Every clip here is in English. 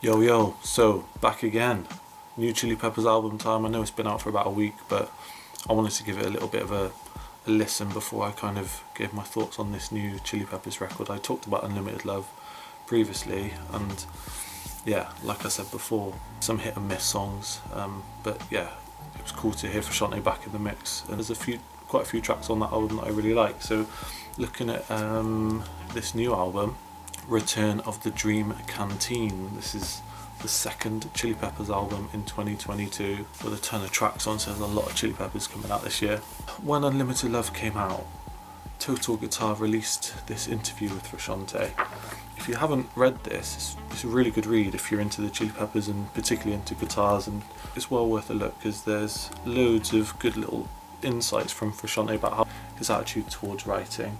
Yo yo, so back again. New Chili Peppers album time. I know it's been out for about a week, but I wanted to give it a little bit of a listen before I kind of gave my thoughts on this new Chili Peppers record. I talked about Unlimited Love previously, and yeah, like I said before, some hit and miss songs, but yeah, it was cool to hear Frusciante back in the mix, and there's quite a few tracks on that album that I really like. So looking at this new album, Return of the Dream Canteen. This is the second Chili Peppers album in 2022 with a ton of tracks on, so there's a lot of Chili Peppers coming out this year. When Unlimited Love came out, Total Guitar released this interview with Frusciante. If you haven't read this, it's a really good read if you're into the Chili Peppers and particularly into guitars, and it's well worth a look because there's loads of good little insights from Frusciante about how his attitude towards writing.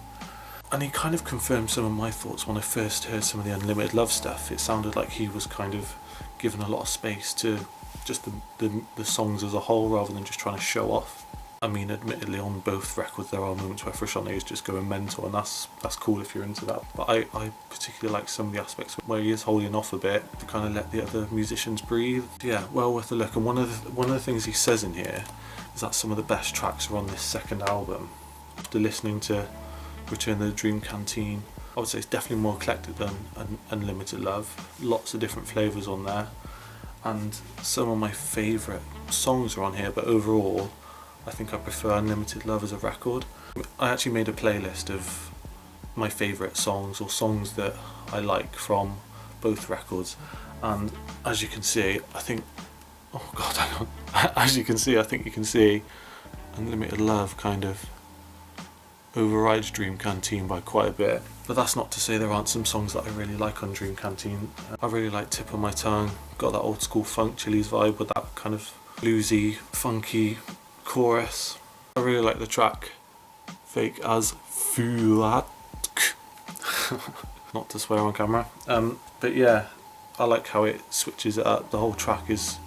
And he kind of confirmed some of my thoughts when I first heard some of the Unlimited Love stuff. It sounded like he was kind of given a lot of space to just the songs as a whole rather than just trying to show off. I mean, admittedly, on both records there are moments where Frusciante is just going mental, and that's cool if you're into that. But I particularly like some of the aspects where he is holding off a bit to kind of let the other musicians breathe. Yeah, well worth a look. And one of the things he says in here is that some of the best tracks are on this second album. After listening to Return of the Dream Canteen, I would say it's definitely more eclectic than Unlimited Love. Lots of different flavours on there, and some of my favourite songs are on here, but overall I think I prefer Unlimited Love as a record. I actually made a playlist of my favourite songs, or songs that I like from both records, and as you can see, I think, oh god, hang on. As you can see Unlimited Love kind of overrides Dream Canteen by quite a bit. But that's not to say there aren't some songs that I really like on Dream Canteen. I really like Tip of My Tongue, got that old school funk Chili's vibe with that kind of bluesy, funky chorus. I really like the track Fake as Fuck. Not to swear on camera. But yeah, I like how it switches it up. The whole track is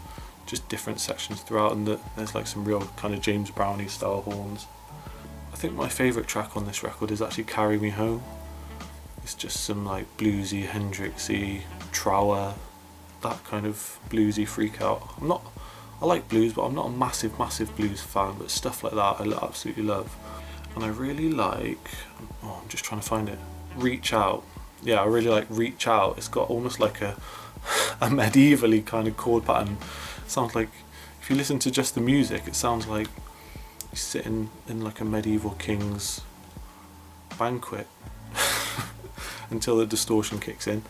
just different sections throughout, and there's like some real kind of James Brownie style horns. I think my favourite track on this record is actually Carry Me Home. It's just some like bluesy, Hendrixy, Trower, that kind of bluesy freak out. I like blues, but I'm not a massive blues fan, but stuff like that I absolutely love. And I really like, I'm just trying to find it, Reach Out. Yeah, I really like Reach Out. It's got almost like a medievally kind of chord pattern. It sounds like, if you listen to just the music, it sounds like he's sitting in like a medieval king's banquet until the distortion kicks in.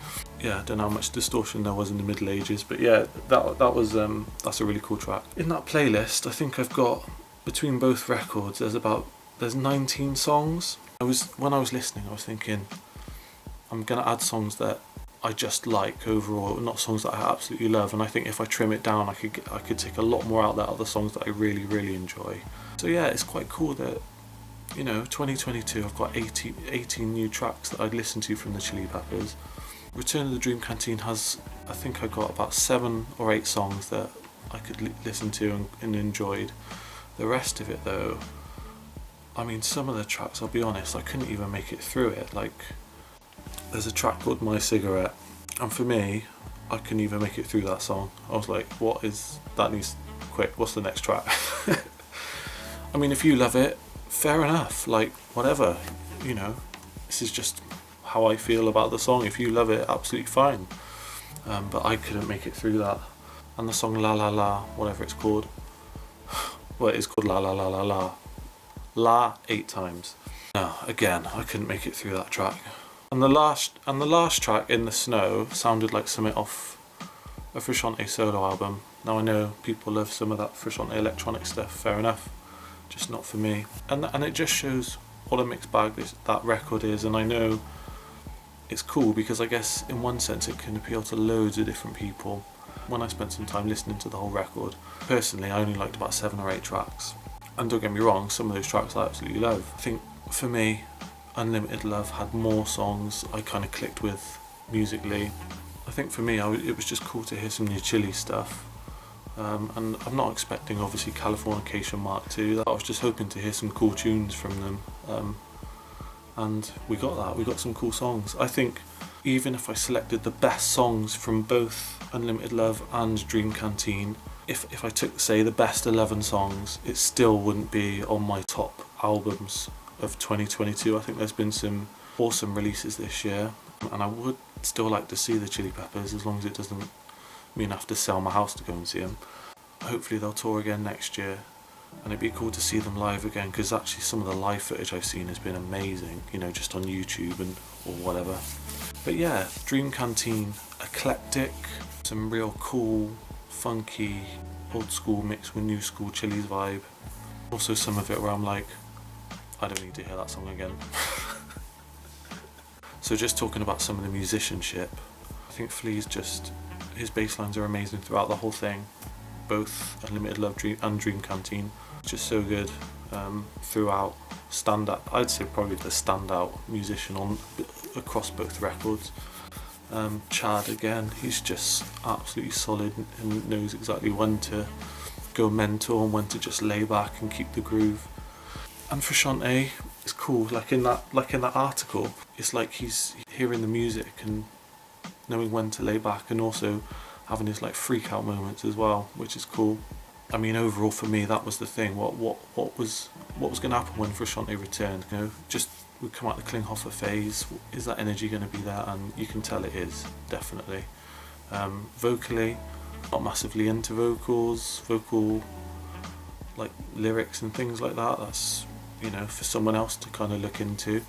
Yeah, I don't know how much distortion there was in the Middle Ages, but yeah, that's a really cool track. In that playlist, I think I've got, between both records, there's 19 songs. When I was listening, I was thinking, I'm gonna add songs that I just like overall, not songs that I absolutely love, and I think if I trim it down, I could take a lot more out that other songs that I really enjoy. So yeah, it's quite cool that, you know, 2022 I've got 18 new tracks that I'd listen to from the Chili Peppers. Return of the Dream Canteen has, I think I got about 7 or 8 songs that I could listen to and enjoyed. The rest of it though, I mean, some of the tracks, I'll be honest, I couldn't even make it through it. Like, there's a track called My Cigarette, and for me, I couldn't even make it through that song. I was like, what is that? Needs quick, what's the next track? I mean, if you love it, fair enough, like, whatever, you know, this is just how I feel about the song. If you love it, absolutely fine. But I couldn't make it through that. And the song La La La, whatever it's called, well, it is called La La La La La. La 8 times. No, again, I couldn't make it through that track. And the last track, In the Snow, sounded like something off a Frusciante solo album. Now I know people love some of that Frusciante electronic stuff, fair enough, just not for me. And it just shows what a mixed bag that record is, and I know it's cool because I guess in one sense it can appeal to loads of different people. When I spent some time listening to the whole record, personally I only liked about 7 or 8 tracks. And don't get me wrong, some of those tracks I absolutely love. I think for me, Unlimited Love had more songs I kind of clicked with musically. I think for me, it was just cool to hear some new Chili stuff. And I'm not expecting obviously Californication Mark II. I was just hoping to hear some cool tunes from them. And we got that, we got some cool songs. I think even if I selected the best songs from both Unlimited Love and Dream Canteen, if I took, say, the best 11 songs, it still wouldn't be on my top albums of 2022. I think there's been some awesome releases this year, and I would still like to see the Chili Peppers, as long as it doesn't mean I have to sell my house to go and see them. Hopefully they'll tour again next year, and it'd be cool to see them live again, because actually some of the live footage I've seen has been amazing, you know, just on YouTube and or whatever. But yeah, Dream Canteen, eclectic, some real cool, funky, old school mixed with new school Chili's vibe. Also some of it where I'm like, I don't need to hear that song again. So just talking about some of the musicianship, I think Flea's just, his bass lines are amazing throughout the whole thing. Both Unlimited Love and Dream Canteen, just so good throughout. Standout, I'd say probably the standout musician across both records. Chad again, he's just absolutely solid and knows exactly when to go mental and when to just lay back and keep the groove. And Frusciante is cool, like in that article, it's like he's hearing the music and knowing when to lay back, and also having his like freak out moments as well, which is cool. I mean, overall for me, that was the thing. What was going to happen when Frusciante returned? You know, just we come out the Klinghoffer phase. Is that energy going to be there? And you can tell it is, definitely. Vocally, not massively into vocal like lyrics and things like that. That's, you know, for someone else to kind of look into.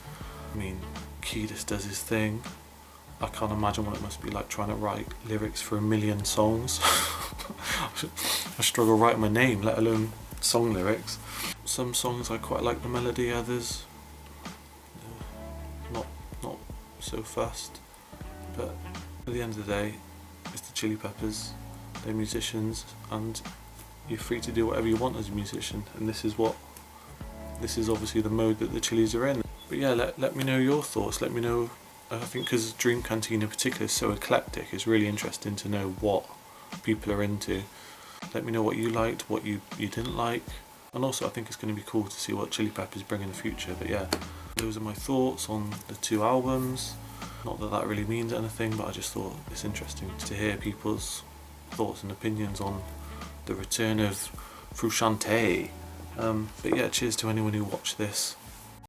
I mean, Kiedis does his thing. I can't imagine what it must be like trying to write lyrics for 1 million songs. I struggle writing my name, let alone song lyrics. Some songs I quite like the melody, others not so fussed. But at the end of the day, it's the Chili Peppers, they're musicians, and you're free to do whatever you want as a musician, and this is obviously the mode that the Chili's are in. But yeah, let me know your thoughts, let me know. I think because Dream Canteen in particular is so eclectic, it's really interesting to know what people are into. Let me know what you liked, what you didn't like, and also I think it's going to be cool to see what Chili Peppers bring in the future. But yeah, those are my thoughts on the 2 albums. Not that really means anything, but I just thought it's interesting to hear people's thoughts and opinions on the return of Frusciante. But yeah, cheers to anyone who watched this.